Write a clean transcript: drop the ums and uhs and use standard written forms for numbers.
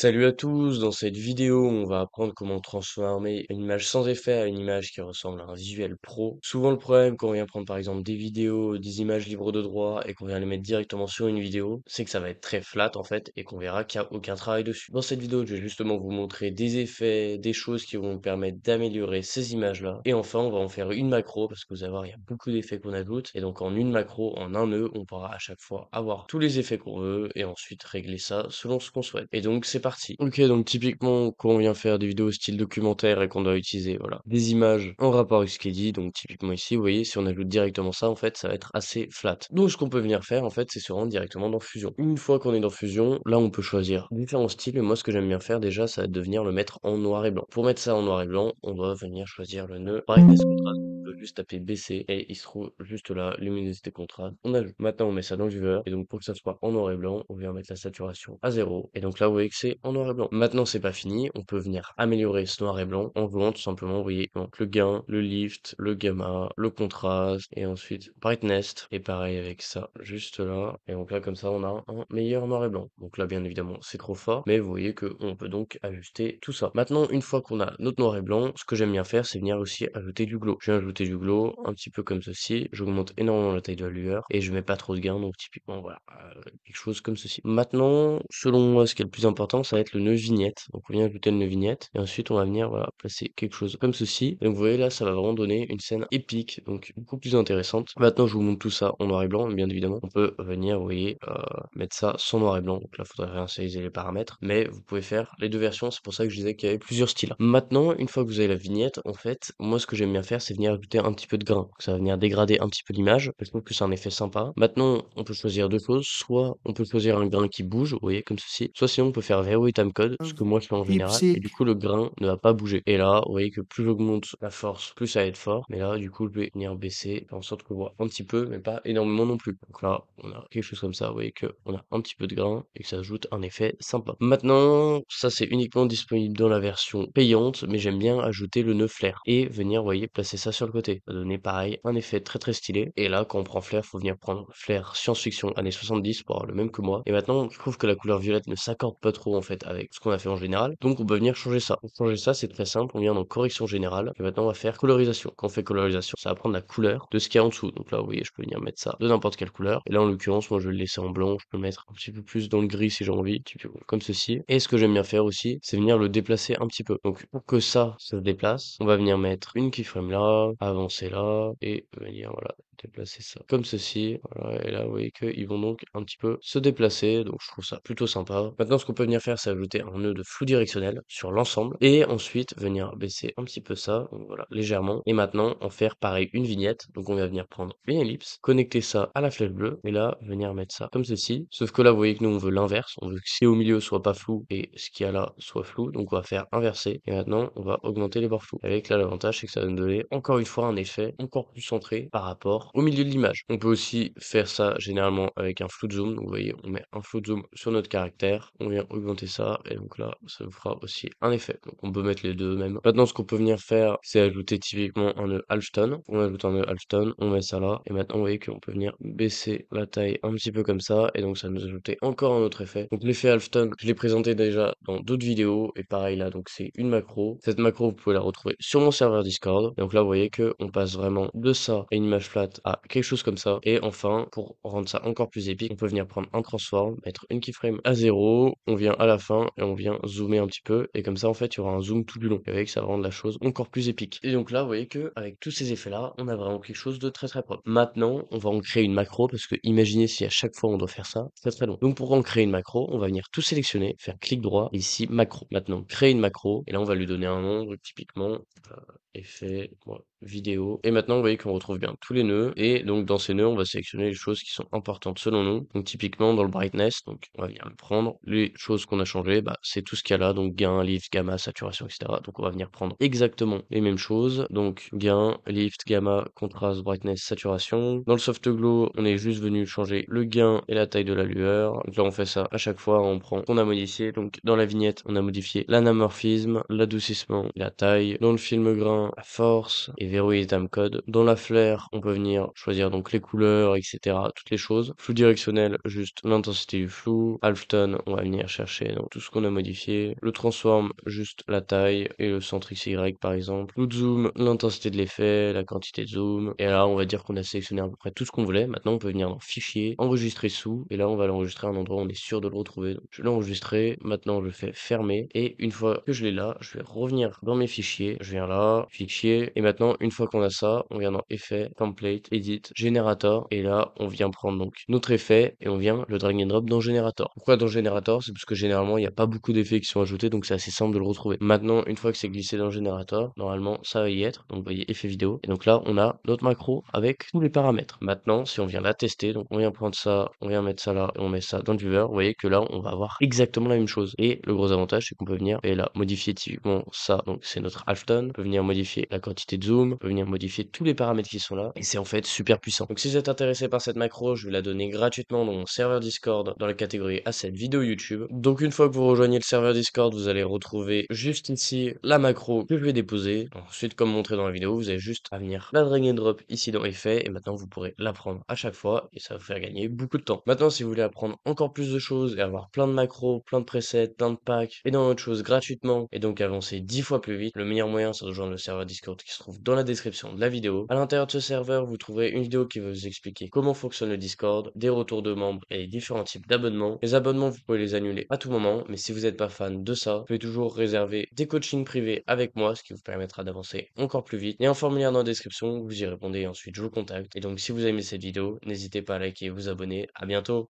Salut à tous, dans cette vidéo, on va apprendre comment transformer une image sans effet à une image qui ressemble à un visuel pro. Souvent, le problème quand on vient prendre par exemple des vidéos, des images libres de droit et qu'on vient les mettre directement sur une vidéo, c'est que ça va être très flat en fait et qu'on verra qu'il n'y a aucun travail dessus. Dans cette vidéo, je vais justement vous montrer des effets, des choses qui vont nous permettre d'améliorer ces images-là. Et enfin, on va en faire une macro parce que vous allez voir, il y a beaucoup d'effets qu'on ajoute. Et donc en une macro, en un nœud, on pourra à chaque fois avoir tous les effets qu'on veut et ensuite régler ça selon ce qu'on souhaite. Et donc c'est parti. Ok, donc typiquement quand on vient faire des vidéos style documentaire et qu'on doit utiliser voilà des images en rapport avec ce qui est dit, donc typiquement ici, vous voyez, si on ajoute directement ça, en fait, ça va être assez flat. Donc ce qu'on peut venir faire, en fait, c'est se rendre directement dans Fusion. Une fois qu'on est dans Fusion, là on peut choisir différents styles. Et moi, ce que j'aime bien faire déjà, ça va être de venir le mettre en noir et blanc. Pour mettre ça en noir et blanc, on doit venir choisir le nœud brightness contrast. On peut juste taper BC et il se trouve juste là, luminosité contraste. On ajoute. Maintenant, on met ça dans le viewer et donc pour que ça soit en noir et blanc, on vient mettre la saturation à 0. Et donc là, vous voyez que c'est en noir et blanc. Maintenant, c'est pas fini. On peut venir améliorer ce noir et blanc en jouant tout simplement, vous voyez, donc le gain, le lift, le gamma, le contraste et ensuite brightness. Et pareil avec ça, juste là. Et donc là, comme ça, on a un meilleur noir et blanc. Donc là, bien évidemment, c'est trop fort, mais vous voyez que on peut donc ajuster tout ça. Maintenant, une fois qu'on a notre noir et blanc, ce que j'aime bien faire, c'est venir aussi ajouter du glow. Je vais ajouter du glow un petit peu comme ceci. J'augmente énormément la taille de la lueur et je mets pas trop de gain, donc typiquement, voilà, quelque chose comme ceci. Maintenant, selon moi, ce qui est le plus important, ça va être le nœud vignette. Donc on vient ajouter le nœud vignette et ensuite on va venir voilà placer quelque chose comme ceci. Et donc vous voyez là, ça va vraiment donner une scène épique, donc beaucoup plus intéressante. Maintenant, je vous montre tout ça en noir et blanc, bien évidemment. On peut venir, vous voyez, mettre ça sans noir et blanc. Donc là, il faudrait réinitialiser les paramètres, mais vous pouvez faire les deux versions. C'est pour ça que je disais qu'il y avait plusieurs styles. Maintenant, une fois que vous avez la vignette, en fait, moi, ce que j'aime bien faire, c'est venir ajouter un petit peu de grain. Donc, ça va venir dégrader un petit peu l'image. Je trouve que c'est un effet sympa. Maintenant, on peut choisir deux choses. Soit on peut choisir un grain qui bouge, vous voyez, comme ceci. Soit sinon, on peut faire VO et timecode, ce que moi je fais en général. Et du Lipstick. coup, le grain ne va pas bouger. Et là, vous voyez que plus j'augmente la force, plus ça va être fort. Mais là, du coup, je vais venir baisser, faire en sorte que voit un petit peu, mais pas énormément non plus. Donc là, on a quelque chose comme ça. Vous voyez que on a un petit peu de grain et que ça ajoute un effet sympa. Maintenant, ça c'est uniquement disponible dans la version payante, mais j'aime bien ajouter le nœud flair et venir, vous voyez, placer ça sur le côté. Ça va donner pareil un effet très très stylé. Et là, quand on prend flair, faut venir prendre flair science-fiction années 70 pour avoir le même que moi. Et maintenant, je trouve que la couleur violette ne s'accorde pas trop en fait avec ce qu'on a fait en général. Donc on peut venir changer ça. Pour changer ça, c'est très simple. On vient dans correction générale. Et maintenant, on va faire colorisation. Quand on fait colorisation, ça va prendre la couleur de ce qu'il y a en dessous. Donc là, vous voyez, je peux venir mettre ça de n'importe quelle couleur. Et là, en l'occurrence, moi, je vais le laisser en blanc. Je peux le mettre un petit peu plus dans le gris si j'ai envie, typiquement comme ceci. Et ce que j'aime bien faire aussi, c'est venir le déplacer un petit peu. Donc pour que ça se déplace, on va venir mettre une keyframe là, avancer là, et venir, voilà, déplacer ça comme ceci. Voilà, et là, vous voyez qu'ils vont donc un petit peu se déplacer, donc je trouve ça plutôt sympa. Maintenant, ce qu'on peut venir faire, c'est ajouter un nœud de flou directionnel sur l'ensemble, et ensuite venir baisser un petit peu ça, donc voilà, légèrement, et maintenant en faire pareil une vignette. Donc on va venir prendre une ellipse, connecter ça à la flèche bleue, et là, venir mettre ça comme ceci. Sauf que là, vous voyez que nous, on veut l'inverse, on veut que ce qui est au milieu soit pas flou, et ce qu'il y a là soit flou, donc on va faire inverser, et maintenant, on va augmenter les bords flous. Avec là, l'avantage, c'est que ça va nous donner encore une fois un effet encore plus centré par rapport au milieu de l'image. On peut aussi faire ça généralement avec un flou de zoom. Donc, vous voyez, on met un flou de zoom sur notre caractère, on vient augmenter ça, et donc là, ça nous fera aussi un effet. Donc on peut mettre les deux même. Maintenant, ce qu'on peut venir faire, c'est ajouter typiquement un nœud halftone. On ajoute un nœud halftone, on met ça là, et maintenant, vous voyez qu'on peut venir baisser la taille un petit peu comme ça, et donc ça nous ajouter encore un autre effet. Donc l'effet halftone, je l'ai présenté déjà dans d'autres vidéos, et pareil là, donc c'est une macro. Cette macro, vous pouvez la retrouver sur mon serveur Discord. Donc là, vous voyez que on passe vraiment de ça à une image flat à quelque chose comme ça. Et enfin, pour rendre ça encore plus épique, on peut venir prendre un transform, mettre une keyframe à 0, on vient à la fin et on vient zoomer un petit peu. Et comme ça, en fait, il y aura un zoom tout du long. Et avec ça va rendre la chose encore plus épique. Et donc là, vous voyez que avec tous ces effets-là, on a vraiment quelque chose de très très propre. Maintenant, on va en créer une macro parce que imaginez si à chaque fois on doit faire ça, c'est très long. Donc pour en créer une macro, on va venir tout sélectionner, faire clic droit, et ici macro. Maintenant, créer une macro, et là on va lui donner un nom, donc typiquement effet, voilà, vidéo. Et maintenant, vous voyez qu'on retrouve bien tous les nœuds. Et donc, dans ces nœuds, on va sélectionner les choses qui sont importantes selon nous. Donc, typiquement, dans le brightness, donc, on va venir le prendre. Les choses qu'on a changées, bah, c'est tout ce qu'il y a là. Donc, gain, lift, gamma, saturation, etc. Donc, on va venir prendre exactement les mêmes choses. Donc, gain, lift, gamma, contraste, brightness, saturation. Dans le soft glow, on est juste venu changer le gain et la taille de la lueur. Donc là, on fait ça à chaque fois. On prend, on a modifié. Donc, dans la vignette, on a modifié l'anamorphisme, l'adoucissement, la taille. Dans le film grain, la force, et verrouiller les timecodes. Dans la flare, on peut venir choisir donc les couleurs, etc., toutes les choses. Flou directionnel, juste l'intensité du flou. Halfton, on va venir chercher donc tout ce qu'on a modifié. Le transform, juste la taille et le centre XY par exemple. Flou de zoom, l'intensité de l'effet, la quantité de zoom. Et là, on va dire qu'on a sélectionné à peu près tout ce qu'on voulait. Maintenant, on peut venir dans fichier, enregistrer sous. Et là, on va l'enregistrer à un endroit où on est sûr de le retrouver. Donc, je l'ai enregistré. Maintenant, je fais fermer. Et une fois que je l'ai là, je vais revenir dans mes fichiers. Je viens là, fichier. Et maintenant, une fois qu'on a ça, on vient dans effet, template, edit, generator. Et là, on vient prendre donc notre effet et on vient le drag and drop dans generator. Pourquoi dans generator? C'est parce que généralement, il n'y a pas beaucoup d'effets qui sont ajoutés, donc c'est assez simple de le retrouver. Maintenant, une fois que c'est glissé dans generator, normalement, ça va y être. Donc, vous voyez, effet vidéo. Et donc là, on a notre macro avec tous les paramètres. Maintenant, si on vient la tester, donc on vient prendre ça, on vient mettre ça là et on met ça dans le viewer, vous voyez que là, on va avoir exactement la même chose. Et le gros avantage, c'est qu'on peut venir et là, modifier typiquement ça. Donc, c'est notre halfton. On peut venir modifier la quantité de zoom. On peut venir modifier tous les paramètres qui sont là. Et c'est en fait super puissant. Donc, si vous êtes intéressé par cette macro, je vais la donner gratuitement dans mon serveur Discord dans la catégorie Asset vidéo YouTube. Donc, une fois que vous rejoignez le serveur Discord, vous allez retrouver juste ici la macro que je vais déposer. Ensuite, comme montré dans la vidéo, vous avez juste à venir la drag and drop ici dans Effet et maintenant vous pourrez l'apprendre à chaque fois et ça va vous faire gagner beaucoup de temps. Maintenant, si vous voulez apprendre encore plus de choses et avoir plein de macros, plein de presets, plein de packs et dans autre chose gratuitement et donc avancer 10 fois plus vite, le meilleur moyen c'est de rejoindre le serveur Discord qui se trouve dans la description de la vidéo. À l'intérieur de ce serveur, vous trouverez une vidéo qui va vous expliquer comment fonctionne le Discord, des retours de membres et les différents types d'abonnements. Les abonnements, vous pouvez les annuler à tout moment, mais si vous n'êtes pas fan de ça, vous pouvez toujours réserver des coachings privés avec moi, ce qui vous permettra d'avancer encore plus vite. Il y a un formulaire dans la description, vous y répondez et ensuite je vous contacte. Et donc si vous aimez cette vidéo, n'hésitez pas à liker et vous abonner. À bientôt!